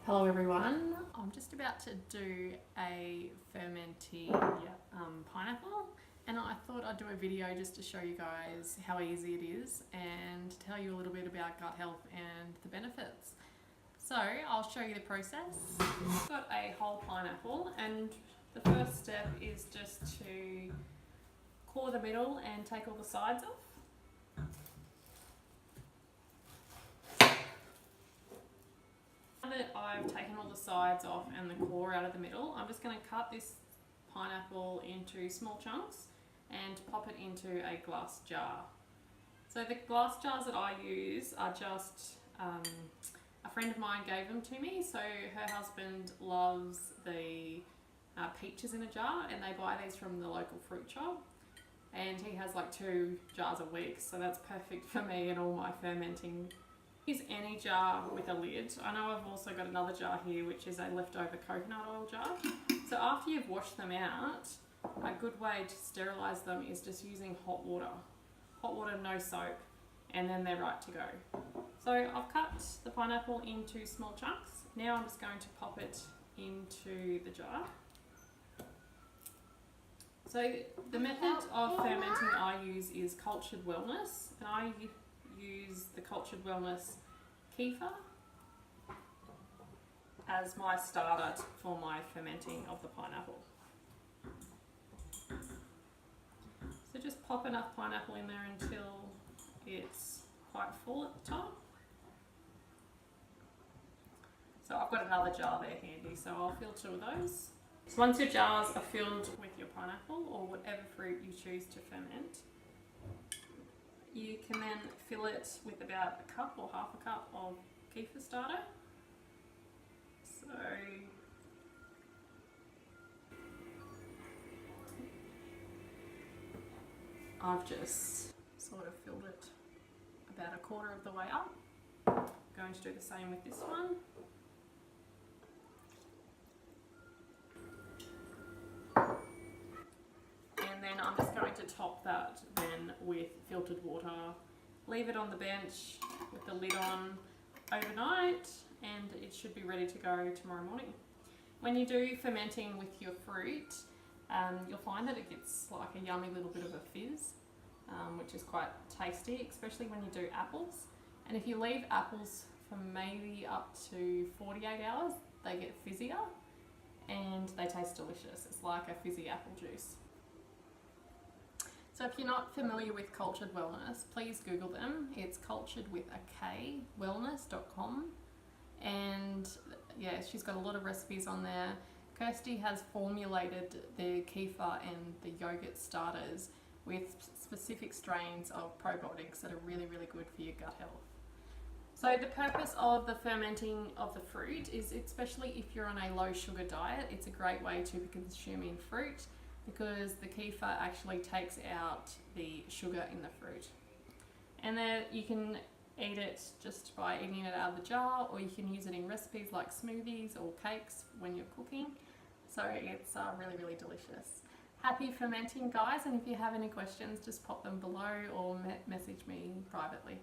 Hello everyone, I'm just about to do a fermented pineapple, and I thought I'd do a video just to show you guys how easy it is and tell you a little bit about gut health and the benefits. So I'll show you the process. I've got a whole pineapple, and the first step is just to core the middle and take all the sides off. Now that I've taken all the sides off and the core out of the middle, I'm just going to cut this pineapple into small chunks and pop it into a glass jar. So the glass jars that I use are just, a friend of mine gave them to me. So her husband loves the peaches in a jar, and they buy these from the local fruit shop. And he has like 2 jars a week, so that's perfect for me and all my fermenting. Use any jar with a lid. I know I've also got another jar here, which is a leftover coconut oil jar. So after you've washed them out, a good way to sterilise them is just using hot water. Hot water, no soap, and then they're right to go. So I've cut the pineapple into small chunks. Now I'm just going to pop it into the jar. So the method of fermenting I use is Kultured Wellness, and I use the Kultured Wellness Kefir as my starter for my fermenting of the pineapple. So just pop enough pineapple in there until it's quite full at the top. So I've got another jar there handy, so I'll fill 2 of those. So once your jars are filled with your pineapple or whatever fruit you choose to ferment, you can then fill it with about a cup or half a cup of kefir starter. So I've just sort of filled it about a quarter of the way up. Going to do the same with this one. And then I'm just going to top that then with filtered water. Leave it on the bench with the lid on overnight, and it should be ready to go tomorrow morning. When you do fermenting with your fruit, you'll find that it gets like a yummy little bit of a fizz, which is quite tasty, especially when you do apples. And if you leave apples for maybe up to 48 hours, they get fizzier and they taste delicious. It's like a fizzy apple juice. So if you're not familiar with Kultured Wellness, please Google them. It's cultured with a K, wellness.com. And yeah, she's got a lot of recipes on there. Kirsty has formulated the kefir and the yogurt starters with specific strains of probiotics that are really, really good for your gut health. So the purpose of the fermenting of the fruit is, especially if you're on a low sugar diet, it's a great way to be consuming fruit, because the kefir actually takes out the sugar in the fruit. And then you can eat it just by eating it out of the jar, or you can use it in recipes like smoothies or cakes when you're cooking. So it's really, really delicious. Happy fermenting, guys, and if you have any questions, just pop them below or message me privately.